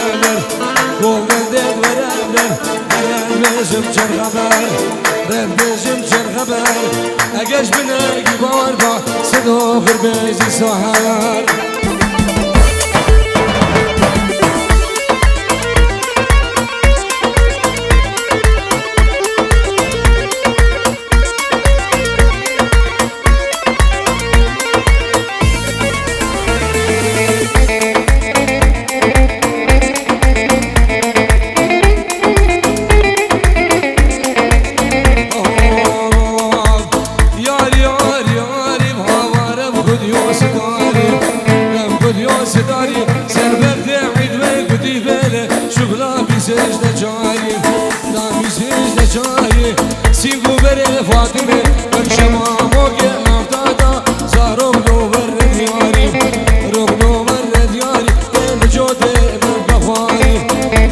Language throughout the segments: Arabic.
ورندر گووندت ورندر رنبشم چر خبر رنبشم چر خبر اگش بنگی بار با صدا خربزی سهر صداري سربت عيد وقدي بله شغلا بيسج دجاري لا بيسج دجاري سيقو بره فاطمه برشما موجه نفتادا زارو نور دياري روح نور دياري جوده من غفاري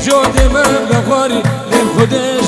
جوده من غفاري خودش